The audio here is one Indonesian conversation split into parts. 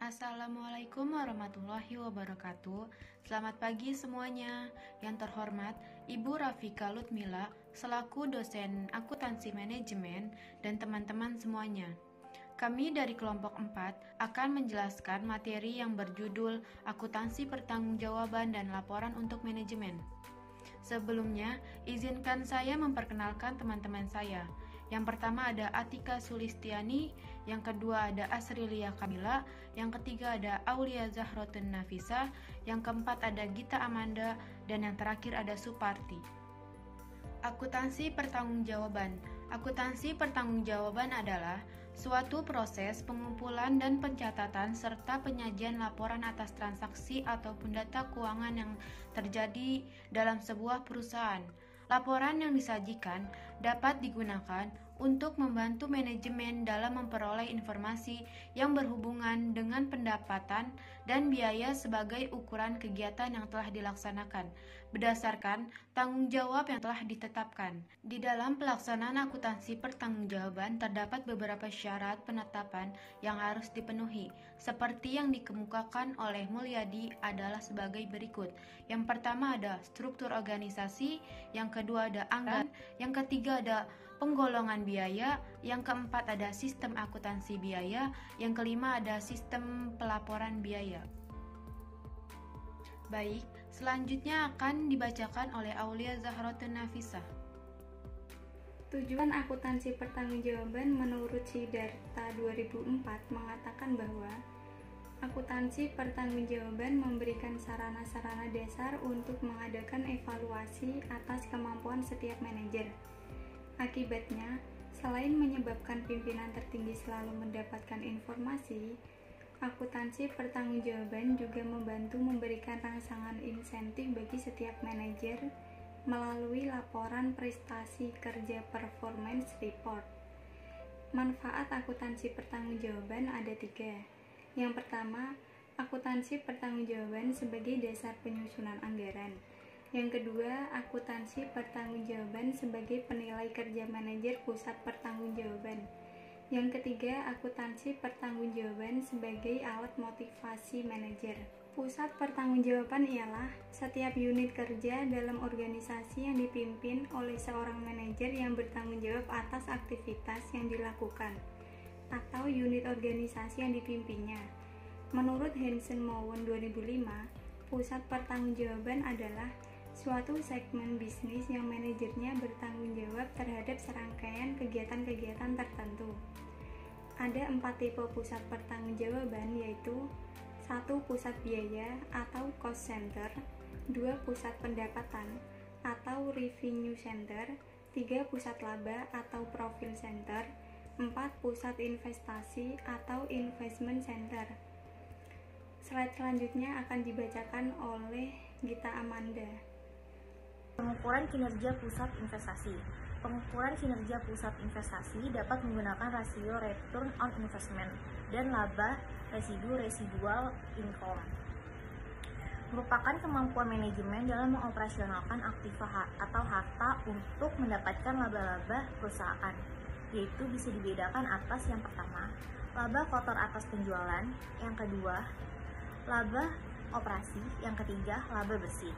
Assalamualaikum warahmatullahi wabarakatuh. Selamat pagi semuanya. Yang terhormat Ibu Rafika Lutmila selaku dosen akuntansi manajemen dan teman-teman semuanya. Kami dari kelompok 4 akan menjelaskan materi yang berjudul akuntansi pertanggungjawaban dan laporan untuk manajemen. Sebelumnya, izinkan saya memperkenalkan teman-teman saya. Yang pertama ada Atika Sulistiani, yang kedua ada Asrilia Kamila, yang ketiga ada Aulia Zahrotun Nafisa, yang keempat ada Gita Amanda, dan yang terakhir ada Suparti. Akuntansi pertanggungjawaban. Akuntansi pertanggungjawaban adalah suatu proses pengumpulan dan pencatatan serta penyajian laporan atas transaksi ataupun data keuangan yang terjadi dalam sebuah perusahaan. Laporan yang disajikan dapat digunakan untuk membantu manajemen dalam memperoleh informasi yang berhubungan dengan pendapatan dan biaya sebagai ukuran kegiatan yang telah dilaksanakan berdasarkan tanggung jawab yang telah ditetapkan. Di dalam pelaksanaan akuntansi pertanggungjawaban terdapat beberapa syarat penetapan yang harus dipenuhi, seperti yang dikemukakan oleh Mulyadi adalah sebagai berikut. Yang pertama ada struktur organisasi, yang kedua ada anggaran, yang ketiga ada penggolongan biaya, yang keempat ada sistem akuntansi biaya, yang kelima ada sistem pelaporan biaya. Baik, selanjutnya akan dibacakan oleh Aulia Zahrotun Nafisa. Tujuan akuntansi pertanggungjawaban menurut Siddhartha 2004 mengatakan bahwa akuntansi pertanggungjawaban memberikan sarana-sarana dasar untuk mengadakan evaluasi atas kemampuan setiap manajer. Akibatnya, selain menyebabkan pimpinan tertinggi selalu mendapatkan informasi, akuntansi pertanggungjawaban juga membantu memberikan rangsangan insentif bagi setiap manajer melalui laporan prestasi kerja performance report. Manfaat akuntansi pertanggungjawaban ada 3. Yang pertama, akuntansi pertanggungjawaban sebagai dasar penyusunan anggaran. Yang kedua, akuntansi pertanggungjawaban sebagai penilai kerja manajer pusat pertanggungjawaban. Yang ketiga, akuntansi pertanggungjawaban sebagai alat motivasi manajer. Pusat pertanggungjawaban ialah setiap unit kerja dalam organisasi yang dipimpin oleh seorang manajer yang bertanggung jawab atas aktivitas yang dilakukan atau unit organisasi yang dipimpinnya. Menurut Hansen Mowon 2005, pusat pertanggungjawaban adalah suatu segmen bisnis yang manajernya bertanggung jawab terhadap serangkaian kegiatan-kegiatan tertentu. Ada 4 tipe pusat pertanggungjawaban, yaitu 1. Pusat biaya atau cost center, 2. Pusat pendapatan atau revenue center, 3. Pusat laba atau profit center, 4. Pusat investasi atau investment center. Slide selanjutnya akan dibacakan oleh Gita Amanda. Pengukuran kinerja pusat investasi. Pengukuran kinerja pusat investasi dapat menggunakan rasio return on investment dan laba residual income. Merupakan kemampuan manajemen dalam mengoperasionalkan aktiva atau harta untuk mendapatkan laba-laba perusahaan, yaitu bisa dibedakan atas yang pertama, laba kotor atas penjualan, yang kedua, laba operasi, yang ketiga, laba bersih.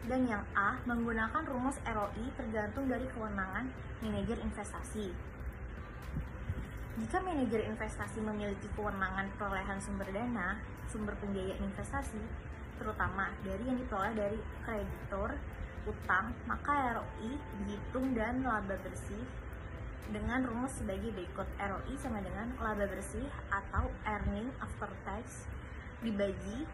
Dan yang A, menggunakan rumus ROI tergantung dari kewenangan manajer investasi. Jika manajer investasi memiliki kewenangan perolehan sumber dana, sumber pembiayaan investasi, terutama dari yang diperoleh dari kreditor, utang, maka ROI dihitung dan laba bersih dengan rumus sebagai berikut. ROI sama dengan laba bersih atau earning after tax dibagi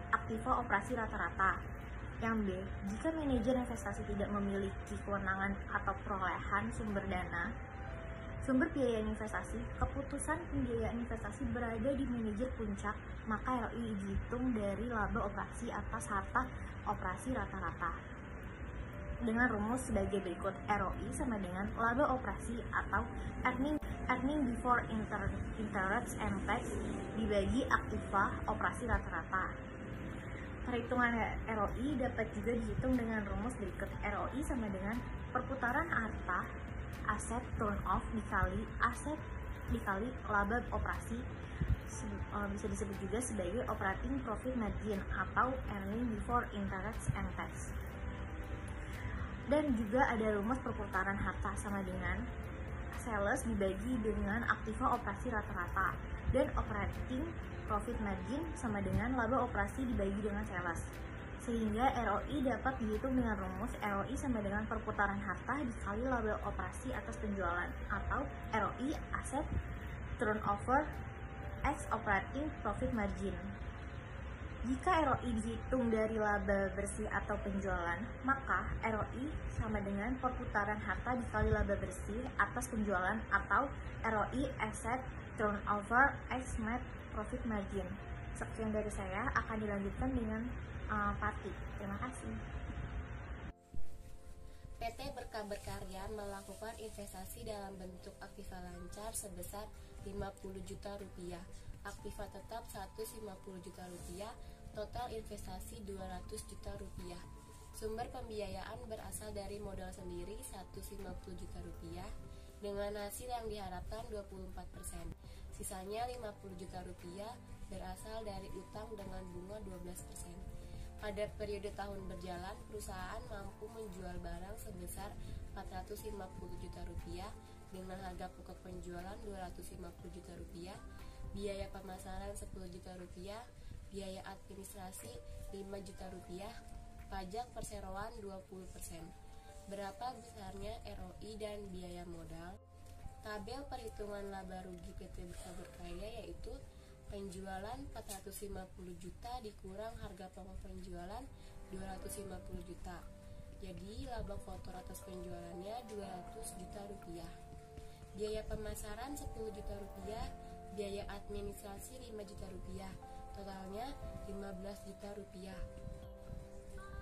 aktiva operasi rata-rata. Yang B, jika manajer investasi tidak memiliki kewenangan atau perolehan sumber dana, sumber biaya investasi, keputusan pembiayaan investasi berada di manajer puncak, maka ROI dihitung dari laba operasi atas harta operasi rata-rata. Dengan rumus sebagai berikut, ROI sama dengan laba operasi atau earning before interest and tax dibagi aktiva operasi rata-rata. Perhitungan ROI dapat juga dihitung dengan rumus berikut. ROI sama dengan perputaran harta aset turn off dikali aset dikali laba operasi bisa disebut juga sebagai operating profit margin atau earning before interest and tax. Dan juga ada rumus perputaran harta sama dengan sales dibagi dengan aktiva operasi rata-rata, dan operating profit margin sama dengan laba operasi dibagi dengan sales. Sehingga ROI dapat dihitung dengan rumus ROI sama dengan perputaran harta dikali laba operasi atas penjualan, atau ROI asset turnover X operating profit margin. Jika ROI dihitung dari laba bersih atau penjualan, maka ROI sama dengan perputaran harta dikali laba bersih atas penjualan, atau ROI asset turnover X net profit margin. Sekian dari saya, akan dilanjutkan dengan Pati. Terima kasih. PT Berkah Berkarya melakukan investasi dalam bentuk aktiva lancar sebesar 50 juta rupiah, aktiva tetap 150 juta rupiah, total investasi 200 juta rupiah. Sumber pembiayaan berasal dari modal sendiri 150 juta rupiah dengan hasil yang diharapkan 24%. Sisanya 50 juta rupiah berasal dari utang dengan bunga 12%. Pada periode tahun berjalan, perusahaan mampu menjual barang sebesar 450 juta rupiah dengan harga pokok penjualan 250 juta rupiah, biaya pemasaran 10 juta rupiah, biaya administrasi 5 juta rupiah, pajak perseroan 20%. Berapa besarnya ROI dan biaya modal? Tabel perhitungan laba rugi PT Berkah Berkarya yaitu penjualan 450 juta dikurang harga pokok penjualan 250 juta. Jadi laba kotor atas penjualannya 200 juta rupiah. Biaya pemasaran 10 juta rupiah, biaya administrasi 5 juta rupiah. Totalnya 15 juta rupiah.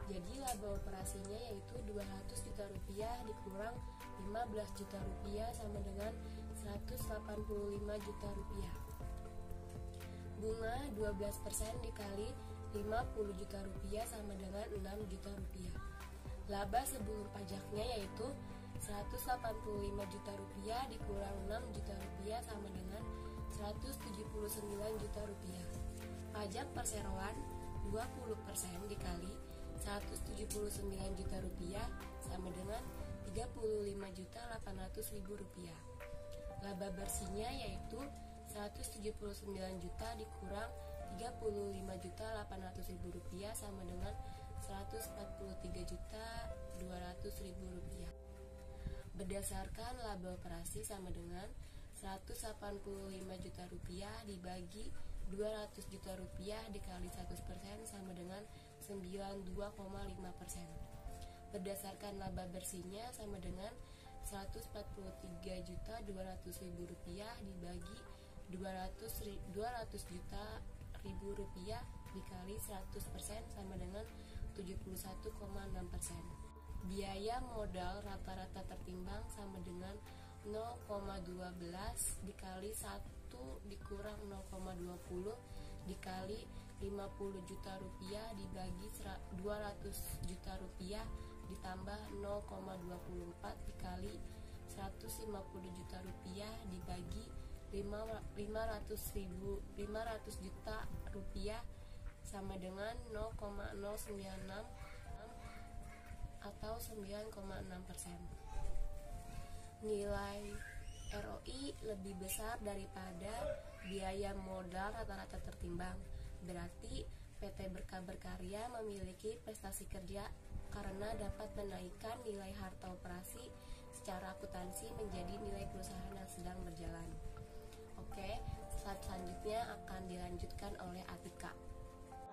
Jadi laba operasinya yaitu 200 juta rupiah dikurang 15 juta rupiah sama dengan 185 juta rupiah. Bunga 12% dikali 50 juta rupiah sama dengan 6 juta rupiah. Laba sebelum pajaknya yaitu 185 juta rupiah dikurang 6 juta rupiah sama dengan 179 juta rupiah. Pajak perseroan 20% dikali 179 juta rupiah sama dengan 35.800.000 rupiah. Laba bersihnya yaitu 179 juta dikurang 35.800.000 rupiah sama dengan 143.200.000 rupiah. Berdasarkan laba operasi sama dengan 185 juta rupiah dibagi 200 juta rupiah dikali 100% sama dengan 92,5%. Berdasarkan laba bersihnya sama dengan 143.200.000 rupiah dibagi 200 juta rupiah dikali 100% sama dengan 71,6%. Biaya modal rata-rata tertimbang sama dengan 0,12 dikali 1 dikurang 0,20 dikali 50 juta rupiah dibagi 200 juta rupiah ditambah 0,24 dikali 150 juta rupiah dibagi 500 juta rupiah sama dengan 0,096 atau 9,6%. Nilai ROI lebih besar daripada biaya modal rata-rata tertimbang. Berarti PT Berkah Berkarya memiliki prestasi kerja karena dapat menaikkan nilai harta operasi secara akuntansi menjadi nilai perusahaan yang sedang berjalan. Oke, slide selanjutnya akan dilanjutkan oleh Atika.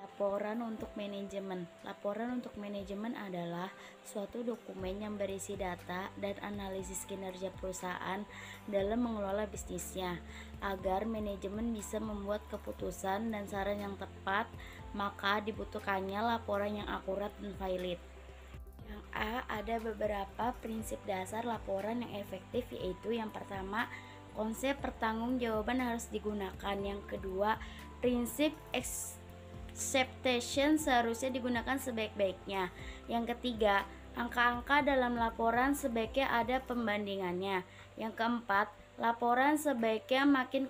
Laporan untuk manajemen. Laporan untuk manajemen adalah suatu dokumen yang berisi data dan analisis kinerja perusahaan dalam mengelola bisnisnya. Agar manajemen bisa membuat keputusan dan saran yang tepat, maka dibutuhkannya laporan yang akurat dan valid. Yang A, ada beberapa prinsip dasar laporan yang efektif, yaitu yang pertama, konsep pertanggungjawaban harus digunakan. Yang kedua, prinsip acceptation seharusnya digunakan sebaik-baiknya. Yang ketiga, angka-angka dalam laporan sebaiknya ada pembandingannya. Yang keempat, laporan sebaiknya makin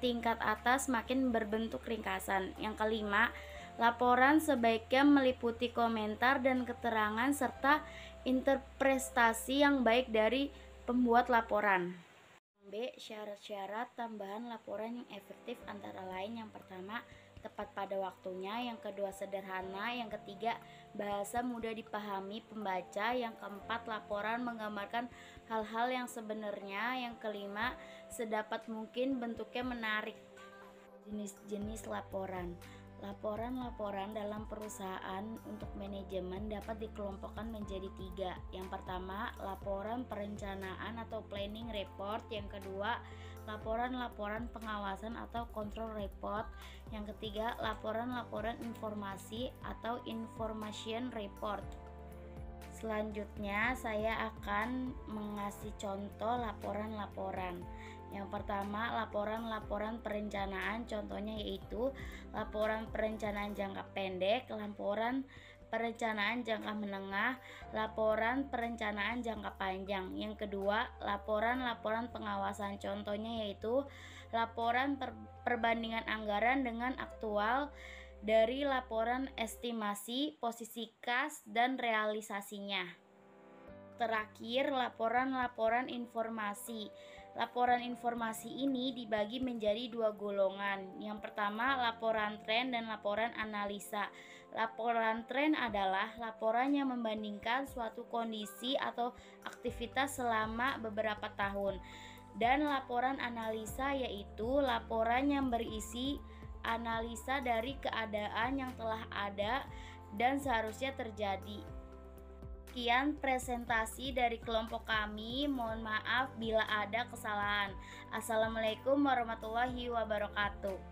tingkat atas makin berbentuk ringkasan. Yang kelima, laporan sebaiknya meliputi komentar dan keterangan serta interpretasi yang baik dari pembuat laporan. B. Syarat-syarat tambahan laporan yang efektif antara lain yang pertama, tepat pada waktunya, yang kedua sederhana, yang ketiga bahasa mudah dipahami pembaca, yang keempat laporan menggambarkan hal-hal yang sebenarnya, yang kelima sedapat mungkin bentuknya menarik. Jenis-jenis laporan. Laporan-laporan dalam perusahaan untuk manajemen dapat dikelompokkan menjadi 3. Yang pertama, laporan perencanaan atau planning report. Yang kedua, laporan-laporan pengawasan atau control report. Yang ketiga, laporan-laporan informasi atau information report. Selanjutnya, saya akan mengasih contoh laporan-laporan. Yang pertama, laporan-laporan perencanaan, contohnya yaitu laporan perencanaan jangka pendek, laporan perencanaan jangka menengah, laporan perencanaan jangka panjang. Yang kedua, laporan-laporan pengawasan, contohnya yaitu laporan perbandingan anggaran dengan aktual dari laporan estimasi, posisi kas, dan realisasinya. Terakhir, laporan-laporan informasi. Laporan informasi ini dibagi menjadi 2 golongan. Yang pertama, laporan tren dan laporan analisa. Laporan tren adalah laporan yang membandingkan suatu kondisi atau aktivitas selama beberapa tahun. Dan laporan analisa yaitu laporan yang berisi analisa dari keadaan yang telah ada dan seharusnya terjadi. Sekian presentasi dari kelompok kami. Mohon maaf bila ada kesalahan. Assalamualaikum warahmatullahi wabarakatuh.